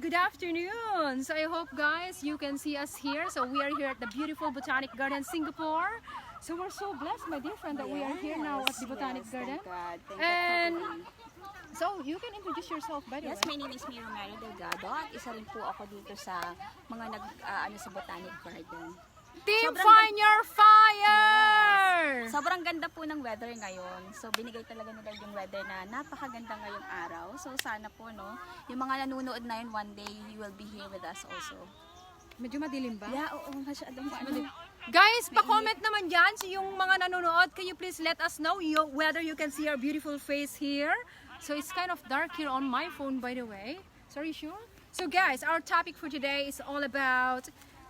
good afternoon. So I hope guys you can see us here. So we are here at the beautiful Botanic Garden, Singapore. So we're so blessed, my dear friend, that we are here now at the Botanic Garden. And so you can introduce yourself by the way. Yes, my name is Mira Mary Delgado at isa rin po ako dito sa mga sa Botanic Garden. Team Find Your Fire! Sobrang ganda po ng weather ngayon. So binigay talaga nila yung weather na napakaganda ngayong araw. So sana po no, yung mga nanonood na yun one day, you will be here with us also. Medyo madilim ba? Yeah, oo, masyadong Guys, pa-comment naman dyan so yung mga nanonood. Can you please let us know whether you can see our beautiful face here? So it's kind of dark here on my phone by the way. Sorry, sure? So guys, our topic for today is all about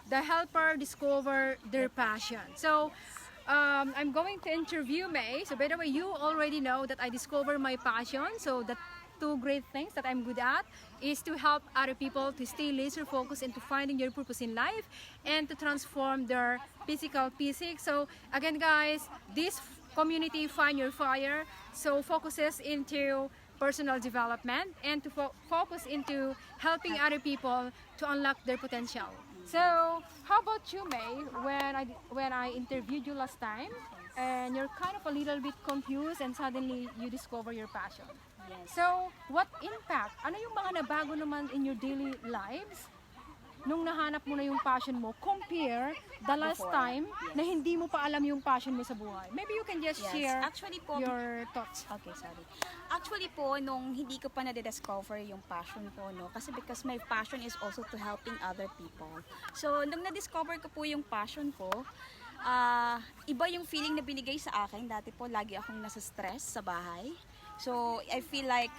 the helper discover their passion. So I'm going to interview May. So by the way, you already know that I discover my passion. So the two great things that I'm good at is to help other people to stay laser focused into finding their purpose in life and to transform their physical physique. So again guys, this community Find Your Fire so focuses into personal development and to focus into helping other people to unlock their potential. So how about you, May? When I interviewed you last time and you're kind of a little bit confused and suddenly you discover your passion. Yes. So, what impact? Ano yung mga nabago naman in your daily lives nung nahanap mo na yung passion mo compare the last Before, time yes. na hindi mo pa alam yung passion mo sa buhay? Maybe you can just share Actually po, your thoughts. okay, sorry. Actually po, nung hindi ko pa na-discover yung passion ko, no? Kasi because my passion is also to helping other people. So, nung na-discover ko po yung passion ko, iba yung feeling na binigay sa akin. Dati po, lagi akong nasa stress sa bahay. So, I feel like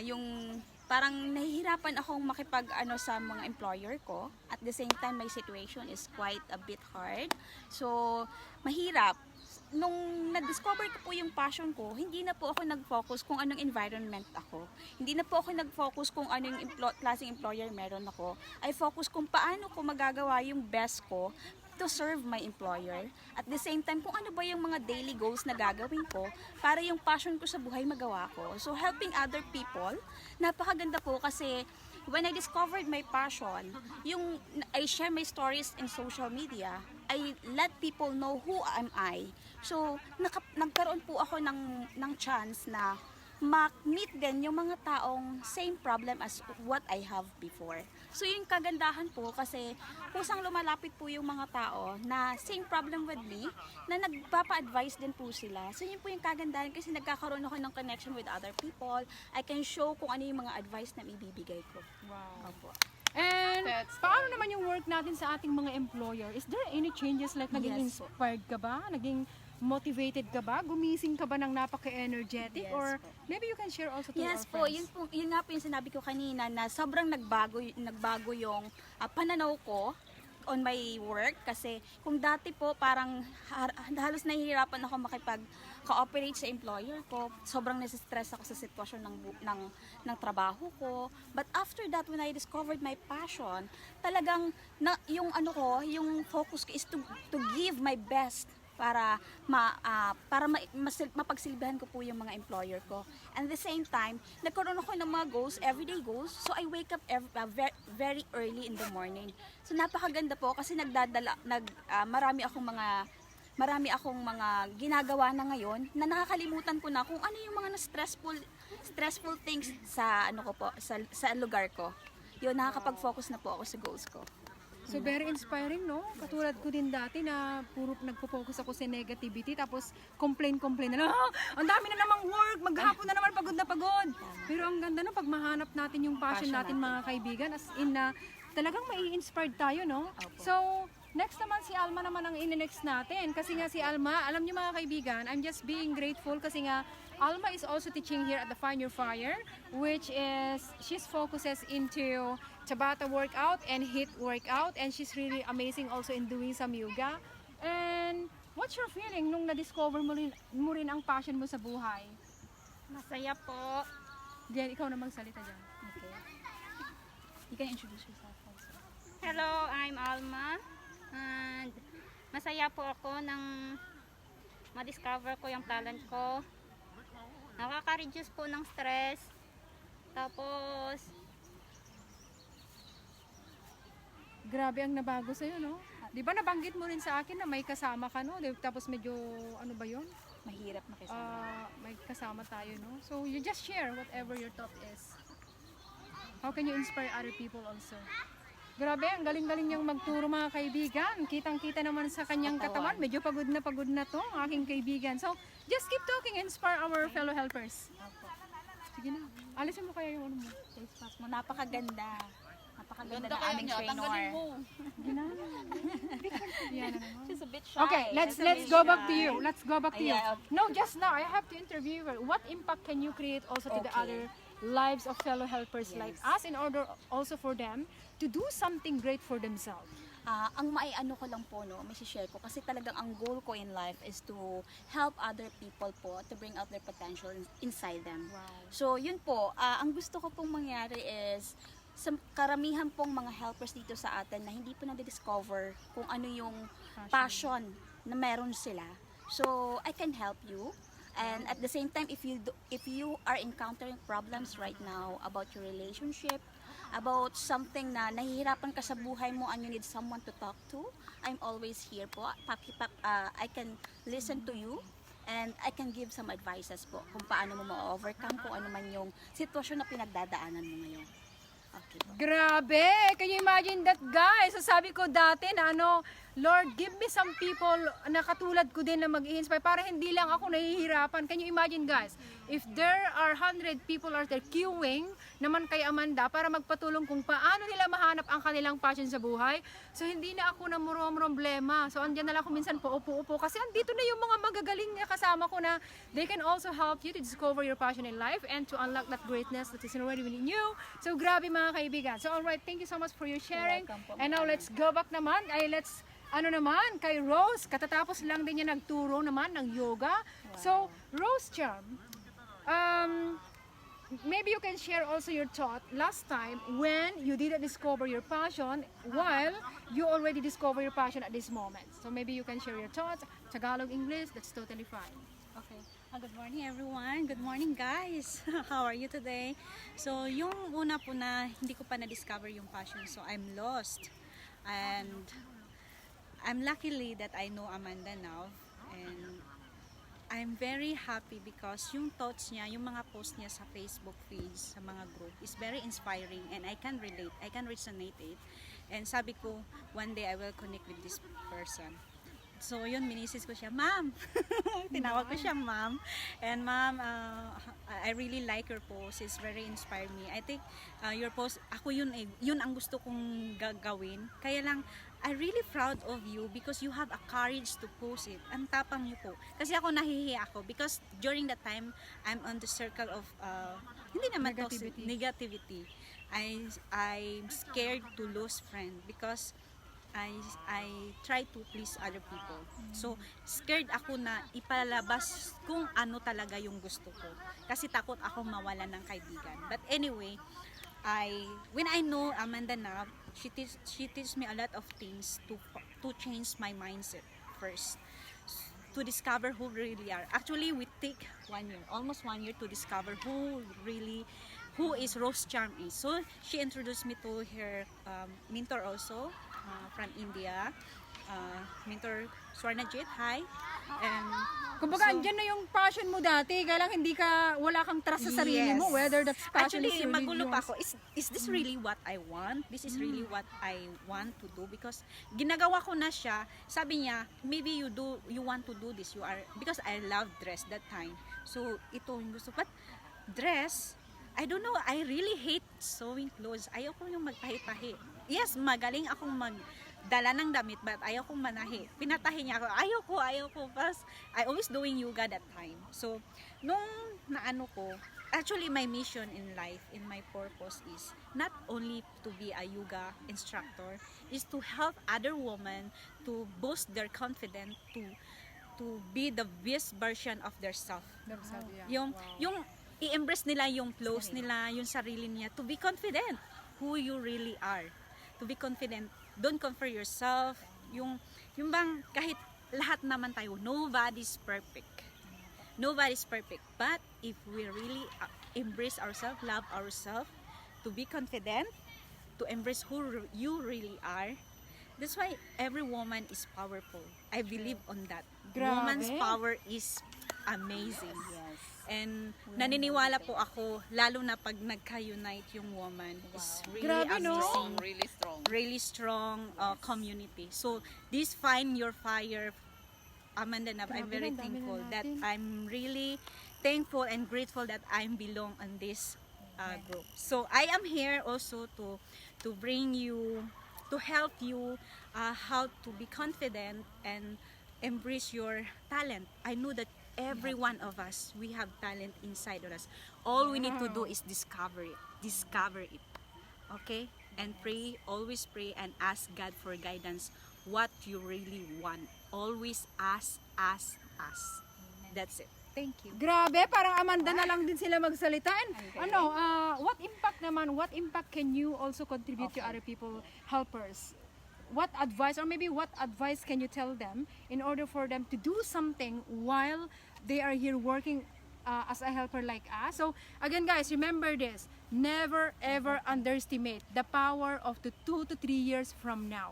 yung parang nahihirapan akong sa mga employer ko. At the same time, my situation is quite a bit hard. So, mahirap. Nung na-discover ko po yung passion ko, hindi na po ako nag-focus kung anong environment ako. Hindi na po ako nag-focus kung anong klaseng employer meron ako. I focus kung paano ko magagawa yung best ko to serve my employer. At the same time, kung ano ba yung mga daily goals na gagawin ko para yung passion ko sa buhay magawa ko. So, helping other people, napakaganda po kasi when I discovered my passion, yung I share my stories in social media, I let people know who am I. So, nagkaroon po ako ng chance na ma-meet din yung mga taong same problem as what I have before. So, yung kagandahan po kasi kusang lumalapit po yung mga tao na same problem with me, na nagpapa-advise din po sila. So, yun po yung kagandahan kasi nagkakaroon ako ng connection with other people. I can show kung ano yung mga advice na ibibigay ko. Wow. Opo. And paano naman yung work natin sa ating mga employer? Is there any changes like naging Yes po. inspired ka ba? Naging motivated ka ba? Gumising ka ba ng napaka-energetic? Yes or po. maybe you can share also to Yes our po, friends. yun nga po yung sinabi ko kanina na sobrang nagbago yung pananaw ko on my work kasi kung dati po parang halos nahihirapan ako makipag-cooperate sa employer ko, sobrang nasistress ako sa sitwasyon ng trabaho ko. But after that, when I discovered my passion, talagang yung focus ko is to give my best para mapagsilbihan ko po yung mga employer ko. And at the same time, nagkaroon ako ng mga goals, everyday goals. So I wake up very early in the morning. So napakaganda po kasi marami akong mga ginagawa na ngayon na nakakalimutan ko na kung ano yung mga stressful things sa sa lugar ko. Yun, nakakapag-focus na po ako sa goals ko. So very inspiring, no? Katulad ko din dati na puro nagpo-focus ako sa negativity tapos complain na lang, ang dami na namang work, maghapon na naman pagod na pagod. Pero ang ganda no, pag mahanap natin yung passion natin mga kaibigan, as in na talagang mai-inspired tayo, no? Opo. So, next naman si Alma naman ang in-next natin. Kasi nga si Alma, alam niyo mga kaibigan, I'm just being grateful kasi nga Alma is also teaching here at the Find Your Fire, which is, she's focuses into Tabata workout and HIIT workout, and she's really amazing also in doing some yoga. And what's your feeling nung na-discover mo rin ang passion mo sa buhay? Masaya po. Diyan, ikaw na magsalita dyan. Okay. You can introduce yourself also. Hello, I'm Alma. And masaya po ako nang ma-discover ko yung talent ko. Nakaka-reduce po ng stress. Tapos Grabe ang nabago sa'yo, no? Di ba nabanggit mo rin sa akin na may kasama ka, no? Tapos medyo, ano ba yun? Mahirap makisama. May kasama tayo, no? So you just share whatever your thought is. How can you inspire other people also? Grabe, ang galing-galing niyang magturo mga kaibigan. Kitang-kita naman sa kanyang katawan. Medyo pagod na to, ang aking kaibigan. So, just keep talking, inspire our fellow helpers. Sige na. Alisin mo kaya yung ano mo. Face mask mo, napakaganda. Napakaganda Ganda na kaya aming niya, trainer. tanggalin mo. Sige na. Yan na naman. She's a bit shy. Okay, let's She's a go bit back to shy. you. Let's go back to you. Yeah, okay. No, just now I have to interview her. What impact can you create also to the Okay. other lives of fellow helpers like us in order also for them to do something great for themselves? Ang maiano ko lang po, no, may share ko kasi talagang ang goal ko in life is to help other people po to bring out their potential inside them. Wow. So yun po, ang gusto ko pong mangyari is sa karamihan pong mga helpers dito sa atin na hindi po na-discover kung ano yung passion na meron sila. So I can help you. And at the same time, if you are encountering problems right now about your relationship, about something na nahihirapan ka sa buhay mo and you need someone to talk to, I'm always here po. I can listen to you and I can give some advices po kung paano mo ma-overcome kung ano man yung sitwasyon na pinagdadaanan mo ngayon. Okay po. Grabe! Can you imagine that, guys? Sabi ko dati na ano, Lord, give me some people na katulad ko din na mag-i-inspire para hindi lang ako nahihirapan. Can you imagine, guys? If there are 100 people out there queuing naman kay Amanda para magpatulong kung paano nila mahanap ang kanilang passion sa buhay, so hindi na ako na problema. So andyan na lang ako minsan paupo-upo kasi andito na yung mga magagaling na kasama ko na they can also help you to discover your passion in life and to unlock that greatness that is already within you. So grabe mga kaibigan. So alright, thank you so much for your sharing. Welcome po, And now let's go back naman. Kay Rose, katatapos lang din niya nagturo naman ng yoga. So, Rose Charm, maybe you can share also your thought last time when you didn't discover your passion while you already discover your passion at this moment. So maybe you can share your thoughts, Tagalog, English, that's totally fine. Okay. Good morning everyone. Good morning guys. How are you today? So yung una po na hindi ko pa na-discover yung passion. So I'm lost. And I'm luckily that I know Amanda now. And I'm very happy because yung thoughts niya, yung mga post niya sa Facebook page, sa mga group is very inspiring and I can relate. I can resonate it. And sabi ko, one day I will connect with this person. So yun, minisis ko siya, ma'am. Tinawag ko siya, ma'am. And ma'am, I really like your post. It's very inspired me. I think your post, ako yun ang gusto kong gagawin. Kaya lang, I'm really proud of you because you have a courage to post it. Ang tapang niyo po. Kasi ako nahihiya ako because during that time, I'm on the circle of, hindi naman negativity. I'm scared to lose friend because I try to please other people. So, scared ako na ipalabas kung ano talaga yung gusto ko. Kasi takot ako mawalan ng kaibigan. But anyway, when I know Amanda now, she teach me a lot of things to change my mindset first. To discover who we really are. Actually, we take 1 year, almost 1 year to discover who is Rose Charm is. So, she introduced me to her mentor also, from India, mentor Swarnajit. Hi. And Kumbaga, andyan na yung passion mo dati, kaya lang wala kang trust sa sarili mo, whether that's passion actually, is really magulo pa yours. ako. Is this really what I want? This is really what I want to do because ginagawa ko na siya. Sabi niya, maybe you want to do this. Because I love dress that time. So ito yung gusto. But dress, I don't know, I really hate sewing clothes. Ayoko yung magtahi-tahi. Yes, magaling akong magdala ng damit, but ayoko manahi. Pinatahi niya ako. Ayoko. Plus, I always doing yoga that time. So, nung naano ko, actually my mission in life, in my purpose is not only to be a yoga instructor, is to help other women to boost their confidence, to be the best version of their self. Yung i-embrace nila yung flaws nila, yung sarili niya, to be confident who you really are. To be confident, don't compare yourself. Yung bang kahit lahat naman tayo, nobody's perfect. Nobody's perfect. But if we really embrace ourselves, love ourselves, to be confident, to embrace who you really are. That's why every woman is powerful. I believe on that. Grabe. Woman's power is amazing. Yes. And naniniwala po ako, lalo na pag nagka-unite yung woman, is really Grabe, no? amazing. Really strong. Really strong community. So, this Find Your Fire, Amanda Nab, I'm Grabe, very ang dami na thankful that natin. I'm really thankful and grateful that I belong on this group. So, I am here also to bring you, to help you how to be confident and embrace your talent. I know that every one of us, we have talent inside of us. All we need to do is discover it. Discover it. Okay? And pray, always pray and ask God for guidance what you really want. Always ask. That's it. Thank you. Grabe, parang Amanda na lang din sila magsalita. And ano, what impact can you also contribute to other people, helpers? What advice, or maybe what advice can you tell them in order for them to do something while they are here working as a helper like us? So again guys, remember this, never ever underestimate the power of the 2 to 3 years from now.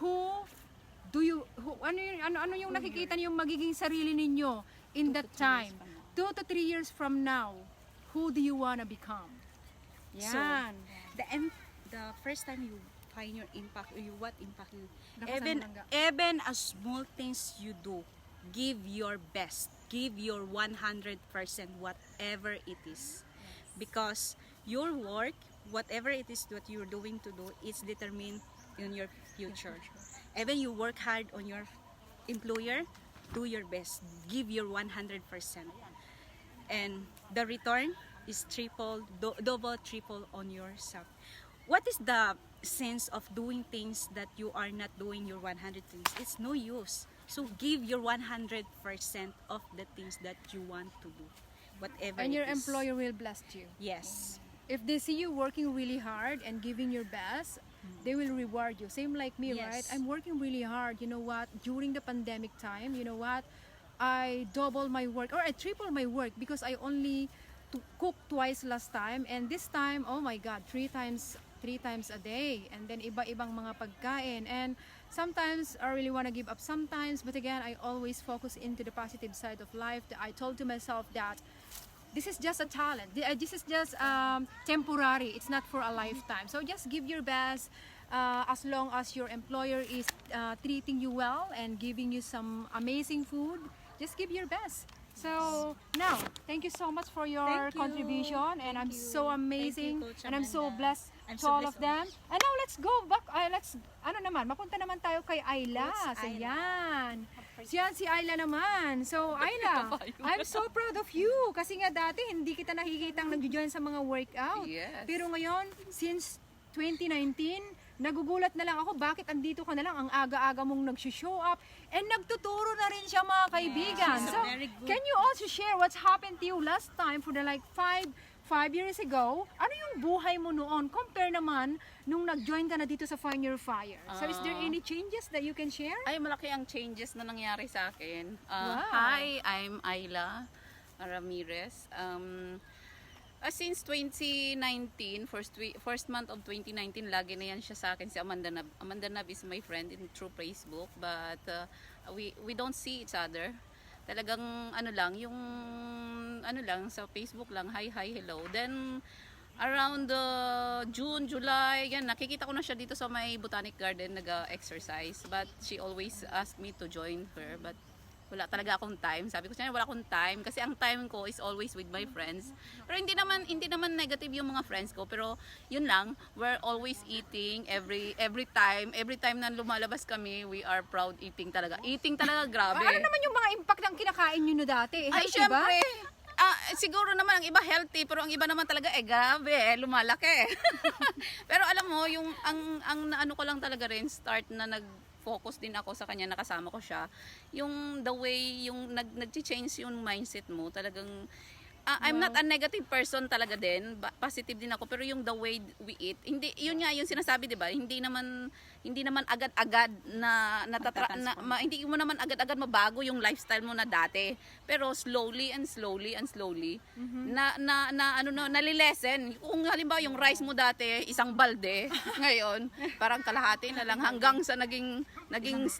Ano yung nakikita niyo magiging sarili ninyo in that time? 2 to 3 years from now, who do you wanna become? So, Yan. the first time you find your impact, or what impact you, Nakasama lang even as small things you do, give your best, give your 100%, whatever it is. Because your work, whatever it is that you're doing to do, is determined in your future. Even you work hard on your employer, do your best, give your 100%. And the return is double, triple on yourself. What is the sense of doing things that you are not doing your 100 things? It's no use. So give your 100% of the things that you want to do, whatever And your it is. employer will bless you. Yes. If they see you working really hard and giving your best, they will reward you. Same like me, Yes. right? I'm working really hard. You know what? During the pandemic time, you know what? I double my work, or I triple my work, because I only cook twice last time, and this time, oh my God, three times a day, and then iba-ibang mga pagkain. And sometimes I really want to give up sometimes, but again, I always focus into the positive side of life. I told to myself that this is just a talent. This is just temporary. It's not for a lifetime. So just give your best. As long as your employer is treating you well and giving you some amazing food, just give your best. So now, thank you so much for your Thank you. contribution, and I'm Thank you. so amazing, Thank you, Coach and I'm so Amanda. blessed I'm to so all blessed of them. And now let's go back. Mapunta naman tayo kay Ayla. Coach So Ayla. yan. Siyan si Ayla naman. So Ayla, I'm so proud of you. Kasi nga dati hindi kita nakikitang nag-join sa mga workout. Yes. Pero ngayon, since 2019, nagugulat na lang ako bakit andito ka na lang, ang aga-aga mong nag-show up, and nagtuturo na rin siya, mga kaibigan. she's So, very good. can you also share what's happened to you last time for the like 5 years ago? Ano yung buhay mo noon compare naman nung nag-join ka na dito sa Find Your Fire? So is there any changes that you can share? Ay, malaki ang changes na nangyari sa akin. Wow. Hi, I'm Ayla Ramirez. Since 2019, first month of 2019, lagi na yan siya sa akin, si Amanda Nab. Amanda Nab is my friend through Facebook, but we don't see each other. Talagang sa Facebook lang, hi, hello. Then around June, July, yan, nakikita ko na siya dito sa may Botanic Garden nag-exercise, but she always asked me to join her, but wala talaga akong time. Sabi ko sa kanya, wala akong time kasi ang time ko is always with my friends. Pero hindi naman negative yung mga friends ko, pero yun lang, we're always eating every time na lumalabas kami, we are proud eating talaga. Eating talaga, grabe. Ano naman yung mga impact ng kinakain nyo na dati? Ay, Healthy ba? syempre. Siguro naman ang iba healthy, pero ang iba naman talaga grabe, lumalaki. Pero alam mo, yung ang ano ko lang talaga rin, start na nag-focus din ako sa kanya, nakasama ko siya. Yung the way, yung nag-change yung mindset mo, talagang I'm not a negative person talaga din, positive din ako, pero yung the way we eat, hindi, yun nga yung sinasabi, 'di ba? Hindi naman hindi naman agad-agad hindi mo naman agad-agad mabago yung lifestyle mo na dati. Pero slowly and slowly and slowly nalilesen. Kung halimbawa yung rice mo dati isang balde, ngayon parang kalahati na lang hanggang sa naging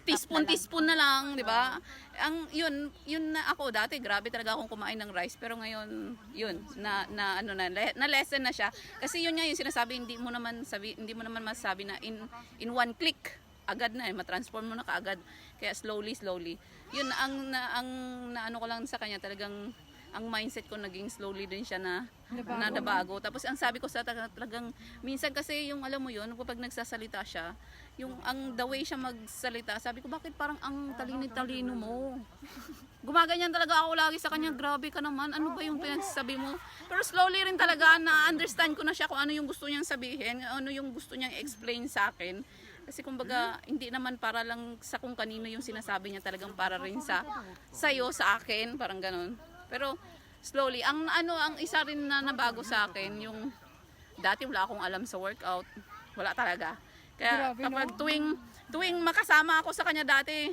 teaspoon na lang, di ba? Ang yun na ako dati, grabe talaga akong kumain ng rice, pero ngayon yun na lesson na siya. Kasi yun nga yung sinasabi, hindi mo naman masabi na in one click agad na matransform mo na kaagad. Kaya slowly. Yun ang ano ko lang sa kanya, talagang ang mindset ko naging slowly din siya na nabago. Tapos ang sabi ko sa talagang minsan kasi yung alam mo yun, kapag nagsasalita siya, yung the way siya magsalita, sabi ko bakit parang ang talino mo. Gumaganyan talaga ako lagi sa kanya, grabe ka naman, ano ba yung pinagsasabi mo? Pero slowly rin talaga na-understand ko na siya kung ano yung gusto niyang sabihin, ano yung gusto niyang explain sa akin. Kasi kumbaga, hindi naman para lang sa kung kanino yung sinasabi niya, talagang para rin sa'yo, sa akin, parang ganun. Pero slowly, ang isa rin na nabago sa akin, yung dati wala akong alam sa workout. Wala talaga. Kaya kapag tuwing makasama ako sa kanya dati,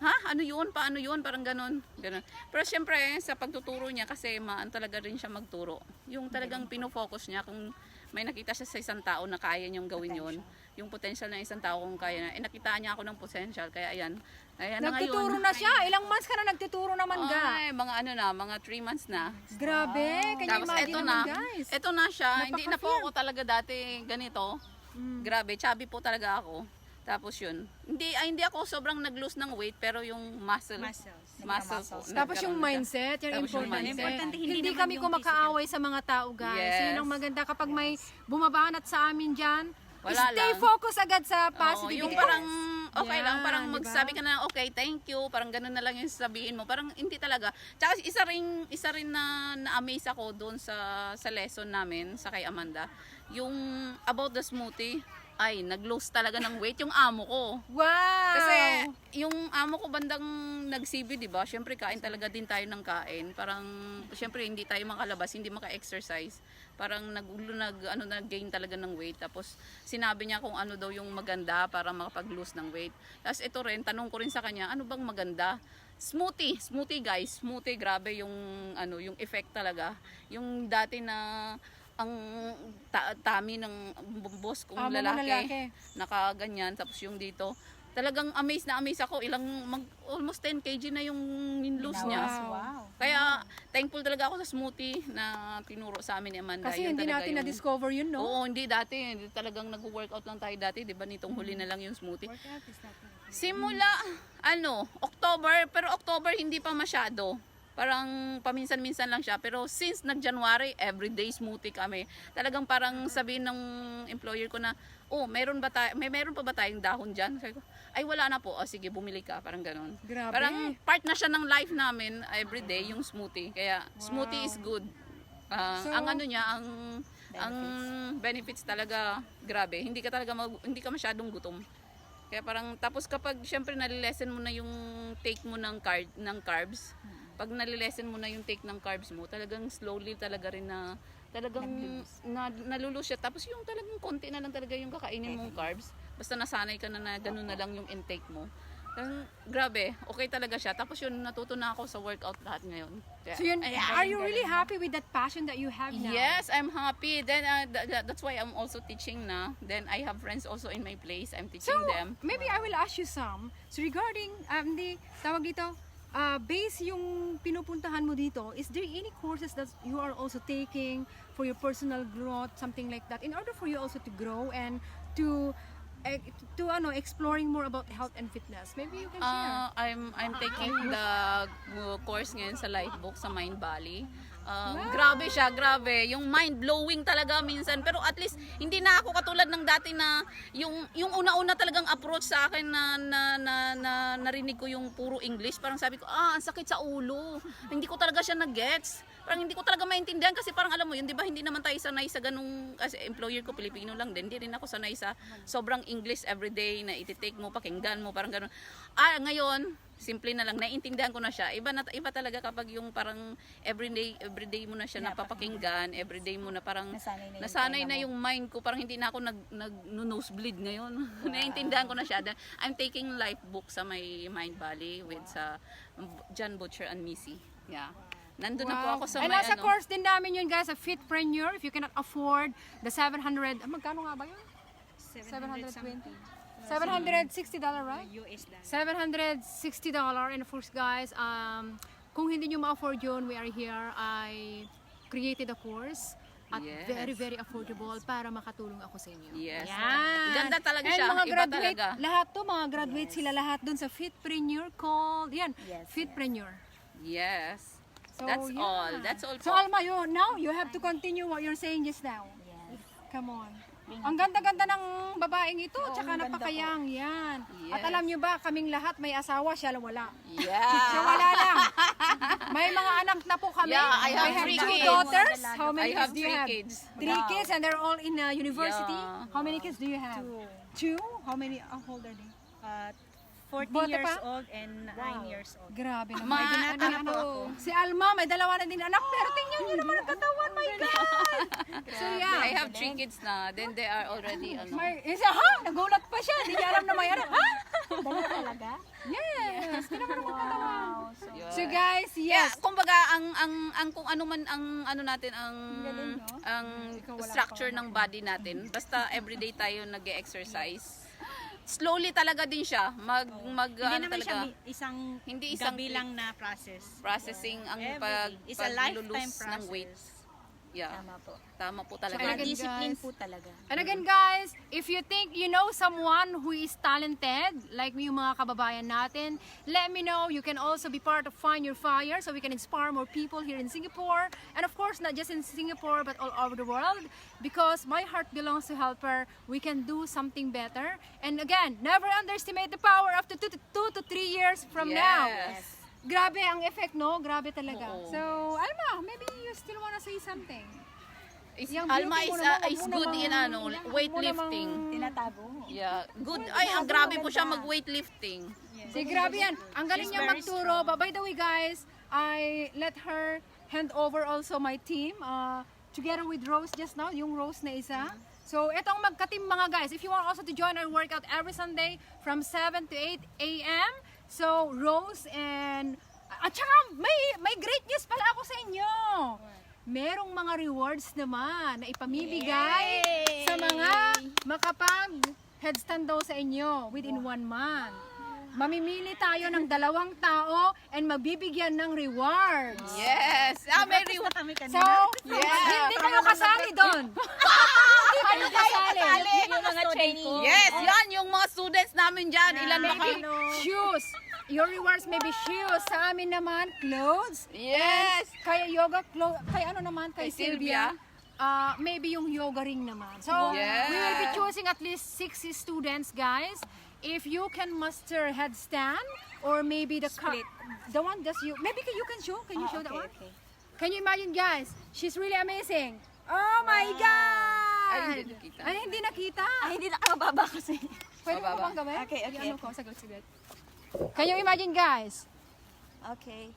ano yun? Paano yun? Parang ganun. Pero syempre, sa pagtuturo niya, kasi talaga rin siya magturo. Yung talagang pinofocus niya, kung may nakita siya sa isang tao na kaya niyang gawin yun, yung potential ng isang tao kung kaya na, nakitaan niya ako ng potential, kaya ayan na Nagtuturo ngayon. na siya. Ilang months ka na nagtuturo naman, Ay, mga 3 months na. Grabe. Can you Tapos imagine naman, guys? eto na siya. Hindi na po Napaka-firm. ako talaga dati ganito. Grabe, chubby po talaga ako. Tapos yun. Hindi ako sobrang nag-lose ng weight, pero yung muscle po. Tapos yung nagkaroon na siya. mindset, yan Tapos yung important. mindset. Hindi kami kumakaaway sa mga tao, guys. Yes. Yun ang maganda. Kapag may bumabanat sa amin dyan, Wala stay lang. focus agad sa Oo, positive. yung parang okay lang, Yan, parang diba? magsabi ka na okay, thank you, parang ganun na lang yung sabihin mo. Parang hindi talaga. Tsaka isa rin na na-amaze ako doon sa lesson namin sa kay Amanda. Yung about the smoothie, ay nag-lose talaga ng weight yung amo ko. Wow! Kasi yung amo ko bandang nag-CB, di ba? Syempre kain talaga din tayo ng kain. Parang syempre hindi tayo makalabas, hindi maka-exercise. Parang nag-gain talaga ng weight. Tapos sinabi niya kung ano daw yung maganda para makapag-lose ng weight. Tapos ito rin, tanong ko rin sa kanya, ano bang maganda? Smoothie guys. Smoothie, grabe yung yung effect talaga. Yung dati na ang tummy ng boss kong lalaki, nakaganyan, tapos yung dito talagang amazed ako, almost 10 kg na yung lose niya. Wow. Kaya thankful talaga ako sa smoothie na tinuro sa amin ni Amanda. Kasi Yun hindi talaga natin yung- na-discover yun, no? Oo, hindi dati. Talagang nag-workout lang tayo dati, di ba? Nitong huli na lang yung smoothie. Simula, October, pero October hindi pa masyado. Parang paminsan-minsan lang siya. Pero since nag-January, everyday smoothie kami. Talagang parang sabihin ng employer ko na, meron pa ba tayong dahon dyan? Sabi ko, ay wala na po. O sige, bumili ka. Parang ganon. Grabe. Parang part na siya ng life namin everyday, yung smoothie. Kaya smoothie is good. So, Ang benefits talaga grabe. Hindi ka masyadong gutom. Kaya parang tapos kapag syempre nalilesen mo na yung take mo ng carbs, pag nalilesen mo na yung take ng carbs mo, talagang slowly talaga rin na talagang nalulus siya. Tapos yung talagang konti na lang talaga yung kakainin mong carbs. Basta nasanay ka na ganun na lang yung intake mo. Grabe, okay talaga siya. Tapos yun, natuto na ako sa workout lahat ngayon. Kaya, So yun, are you really happy with that passion that you have now? yes, I'm happy. Then that's why I'm also teaching na. Then I have friends also in my place. I'm teaching So, them. maybe I will ask you some. So regarding, tawag dito, base yung pinupuntahan mo dito, is there any courses that you are also taking for your personal growth, something like that, in order for you also to grow and to exploring more about health and fitness? Maybe you can share. I'm taking the course ngayon sa Lifebook sa Mind Valley. Grabe siya, grabe. Yung mind-blowing talaga minsan. Pero at least, hindi na ako katulad ng dati na yung una-una talagang approach sa akin na narinig ko yung puro English. Parang sabi ko, ang sakit sa ulo. Hindi ko talaga siya na-gets. parang hindi ko talaga maintindihan kasi parang alam mo yun, di ba hindi naman tayo sanay sa ganung, kasi employer ko Pilipino lang din, hindi rin ako sanay sa sobrang English everyday na iti-take mo, pakinggan mo, parang ganun. Ngayon, simple na lang, naiintindihan ko na siya. Iba talaga kapag yung parang everyday mo na siya napapakinggan, everyday mo na parang nasanay na yung mind ko, parang hindi na ako nag-nosebleed ngayon. Naiintindihan ko na siya. Then, I'm taking life book sa may Mind Valley with sa John Butcher and Missy. Yeah. Nandun na po ako sa And may nasa course din namin yun guys, a Fitpreneur, if you cannot afford the 700, magkano nga ba yun? 720. $760, right? US dollar. $760. And of course guys, kung hindi nyo ma-afford yun, we are here. I created a course at Yes. very affordable para makatulong ako sa inyo. Yes. Yan. Ganda talaga And siya. mga Iba graduate, talaga. lahat to, mga graduate sila lahat dun sa Fitpreneur called. Yan, Yes, Fitpreneur. Yes. So, That's yeah. all. That's all So po. Alma, now you have to continue what you're saying just now. Yes. Come on. Ang ganda-ganda ng babaeng ito, tsaka napakayang yan. At Yes. alam nyo ba, kaming lahat may asawa, siya wala. Yeah. Siya wala lang. May mga anak na po kami. Yeah, I have three two kids. daughters. How I many have kids do you 3 have? kids. 3 kids and they're all in university. Yeah. How many kids do you have? 2. How many? How old are they? 14 Bata years pa? old and 9 years old. Grabe naman. Ma- May ano po ako. Si Alma, may dalawa na din anak. Pero tingnan nyo naman ang katawan. My God! So yeah. I have 3 kids na. Then they are already May isa, ha? Nagulat pa siya. Hindi niya alam na may anak. Ha? Dalawa talaga? Yes. Tingnan mo naman ang katawan. Yeah. So guys, Yeah, yes. kumbaga ang kung ano man ang ano natin ang structure ng body natin. Basta everyday tayo nag-exercise. Slowly talaga din siya. Hindi Ano naman talaga siya isang Hindi isang gabi lang na process. processing ang Every day. It's a lifetime paglulus ng weight. process. Yeah. Tama po. Tama po talaga. Tsaka Kaya Again, discipline guys. po talaga. And again guys, if you think you know someone who is talented, like yung mga kababayan natin, let me know. You can also be part of Find Your Fire so we can inspire more people here in Singapore. And of course, not just in Singapore, but all over the world. Because my heart belongs to Helper, we can do something better. And again, never underestimate the power after 2 to 3 years from now. Yes. Grabe ang effect, no? Grabe talaga. Oo. So, Alma, maybe you still wanna say something. Yung Alma beauty is, mo naman, is wag mo good in namang- wag mo weightlifting. Tinatago mo. Yeah, good. Ay, ang grabe po siya mag-weightlifting. Si grabe yan. Ang galing She's niya very magturo. But by the way guys, I let her hand over also my team. Together with Rose just now, yung Rose na isa. So, etong magka-team mga guys. If you want also to join our workout every Sunday from 7 to 8 a.m. So, Rose and... At saka, may great news pala ako sa inyo. Merong mga rewards naman na ipamibigay sa mga makapag-headstand daw sa inyo within 1 month. Mamimili tayo ng 2 tao and mabibigyan ng rewards. Yes. May reward. Kami So, hindi kayo kasali doon. Hindi kayo kasali. Yung mga training. Yes, yan yung mga students namin dyan. Ilan ba kayo? Shoes. Your rewards may be shoes. Sa amin naman, clothes. Yes. Kaya yoga clothes. Kaya ano naman, kay Kay Sylvia. Sylvia. Maybe yung yoga ring naman. So, Yes. we will be choosing at least 6 students, guys. If you can master headstand or maybe the one that you maybe you can show. Can you show that one? Okay. Can you imagine, guys? She's really amazing. Oh my God! Ay, hindi nakita. Ay, hindi nakita. Ay, hindi na mababa kasi. Pwede mo Mababa. bang gawin? Okay, okay, Ano ko? Saglit. Can you imagine, guys? Okay.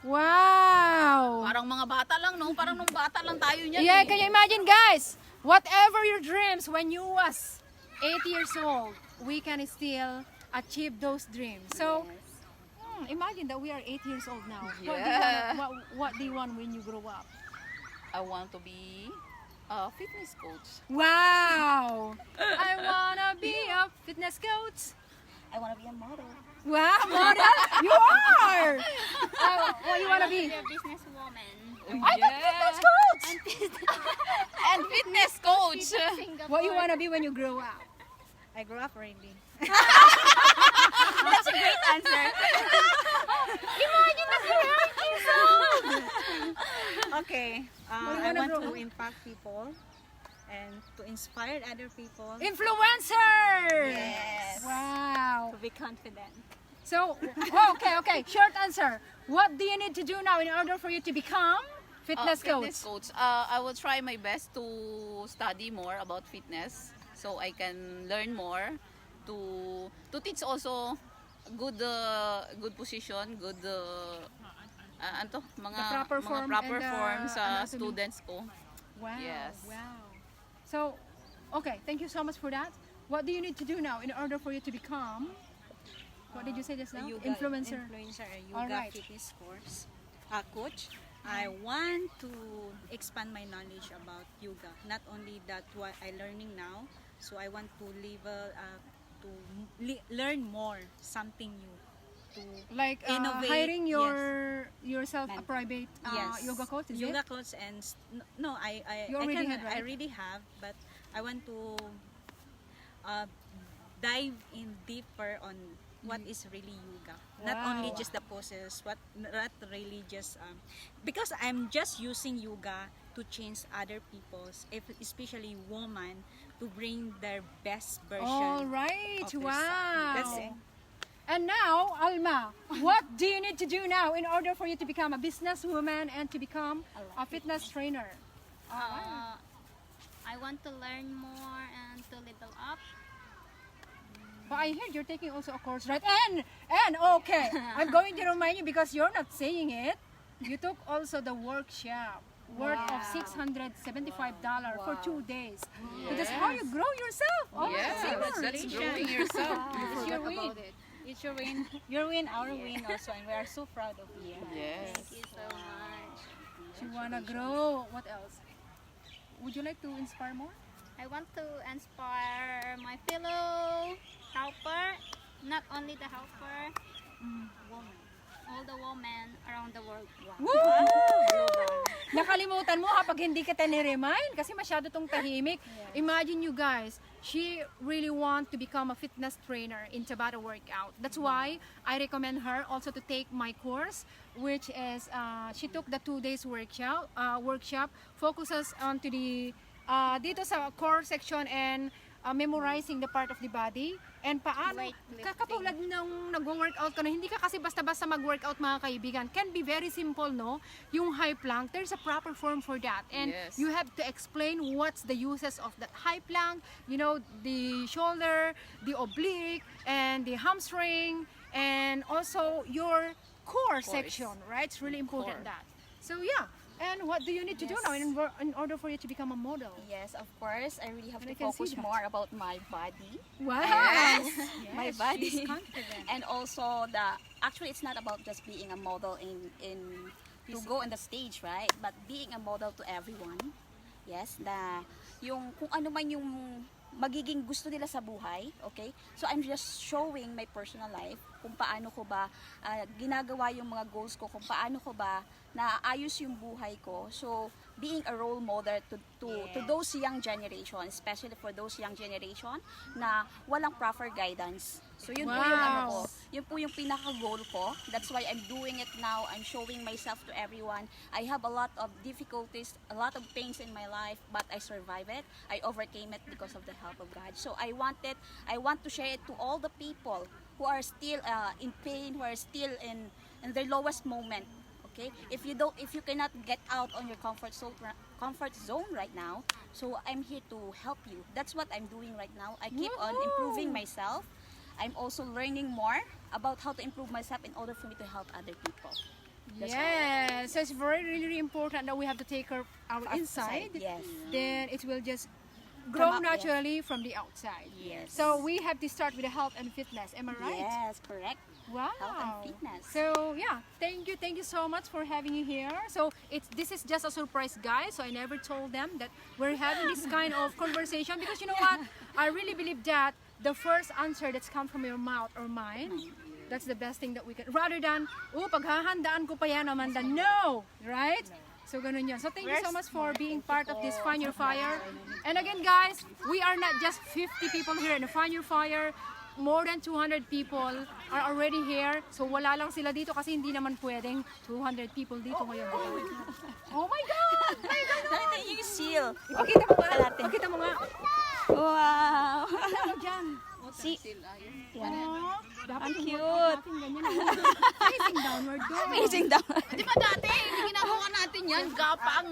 Wow! Parang mga bata lang, no? Parang nung bata lang tayo niyan. Yeah, eh. can you imagine, guys? Whatever your dreams when you was 8 years old, we can still achieve those dreams. So, imagine that we are 8 years old now. Yeah. What do you want when you grow up? I want to be a fitness coach. Wow! I wanna be a fitness coach. I wanna be a model. Wow, model! You are! What you wanna be? A businesswoman. I'm a fitness coach! And fitness coach. What you wanna be when you grow up? I grew up already. That's a great answer. Imagine na si 8 years old! Okay. What do you I wanna want grow? to impact people and to inspire other people Influencer! Yes. Wow! to be confident. So, okay. Short answer. What do you need to do now in order for you to become fitness coach? I will try my best to study more about fitness so I can learn more to teach also good position, good The proper form proper and, form sa anatomy. students ko. Wow. Yes. Wow. So, okay. Thank you so much for that. What do you need to do now in order for you to become? What did you say just now? Influencer. All Yoga right. fitness course. Coach, I want to expand my knowledge about yoga. Not only that what I learning now, so I want to learn more, something new. To Like innovate, hiring yourself a private yoga coach, is yoga it? coach and no, You already had, right? I already have, but I want to dive in deeper on what is really yoga. Not only Wow. just the poses, not really just because I'm just using yoga to change other people's, especially women, to bring their best version. All right. of their Wow. That's it. And now, Alma, what do you need to do now in order for you to become a businesswoman and to become a fitness trainer? I want to learn more and to level up. But I heard you're taking also a course, right? And okay, I'm going to remind you because you're not saying it. You took also the workshop worth of $675 for 2 days. So that's how you grow yourself. Oh, Yes, that's growing yourself. It's your win. It's your win. Your win, our win also, and we are so proud of you. Yes. Thank you so much. You wanna grow. What else? Would you like to inspire more? I want to inspire my fellow helper, not only the helper, all the women around the world. Nakalimutan mo kapag hindi kita ni-remind kasi masyado tong tahimik. Imagine you guys, she really want to become a fitness trainer in Tabata workout. That's why I recommend her also to take my course, which is she took the 2 days workshop focuses onto the dito sa core section and memorizing the part of the body and paano Weightlifting. katulad ng nag-workout ka na hindi ka kasi basta-basta mag-workout mga kaibigan, can be very simple, no? Yung high plank, there's a proper form for that and Yes. you have to explain what's the uses of that high plank, you know, the shoulder, the oblique and the hamstring and also your core section, right? It's really important Core. that. So yeah, and what do you need to do now in order for you to become a model? Yes, of course. I really have And to I can see focus that. more about my body. Wow! My She's body. confident. And also actually it's not about just being a model in to go on the stage, right? But being a model to everyone. Yes, yung kung ano man yung magiging gusto nila sa buhay, okay? So I'm just showing my personal life kung paano ko ba ginagawa yung mga goals ko, kung paano ko ba naayos yung buhay ko. So being a role model to those young generation, especially for those young generation na walang proper guidance. So yun po yung ano ko, yun po yung pinaka-goal ko. That's why I'm doing it now. I'm showing myself to everyone. I have a lot of difficulties, a lot of pains in my life, but I survived it. I overcame it because of the help of God. So I want to share it to all the people who are still in pain, who are still in their lowest moment. Okay? If you cannot get out on your comfort zone right now, so I'm here to help you. That's what I'm doing right now. I keep on improving myself. I'm also learning more about how to improve myself in order for me to help other people. That's all. Yes, so it's really important that we have to take care of our inside. Yes. Then it will just grow up, naturally from the outside. Yes. So we have to start with the health and fitness. Am I right? Yes, correct. Wow. Health and fitness. So yeah, thank you so much for having you here. So this is just a surprise, guys. So I never told them that we're having this kind of conversation because you know what? I really believe that the first answer that's come from your mouth or mine, that's the best thing that we can. Rather than, paghahandaan ko pa yan, Amanda. No, right? So ganun yan. So thank you so much for being part of this Find Your Fire. And again, guys, we are not just 50 people here in the Find Your Fire. More than 200 people are already here. So wala lang sila dito kasi hindi naman pwedeng 200 people dito ngayon. Oh my God! Ay, ganun! Nakita yung seal. Ipakita mo nga. Ipakita mo nga. Wow. Ano dyan? O, Si, Sila, yun. Dapat ang yung cute. workout natin ganyan. Facing downward go. Amazing daw. Di ba dati, hindi ginagawa natin yan, gapang.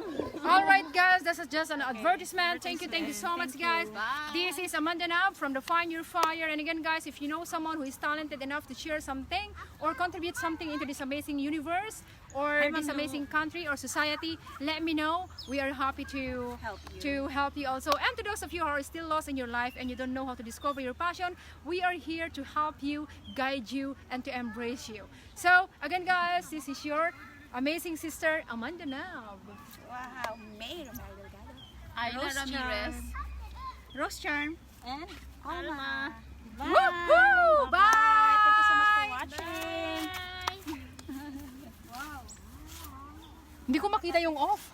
Alright guys, this is just an advertisement. Thank you so much guys. This is Amanda Nab from the Find Your Fire. And again guys, if you know someone who is talented enough to share something or contribute something into this amazing universe or this amazing country or society, let me know. We are happy to help you also. And to those of you who are still lost in your life and you don't know how to discover your passion, we are here to help you, guide you, and to embrace you. So again guys, this is your amazing sister Amanda Nab. Wow, May Romero Delgado. Ayla Ramirez. Rose Charm. And Alma. Bye. Woohoo! Bye! Thank you so much for watching. Hindi ko makita yung off.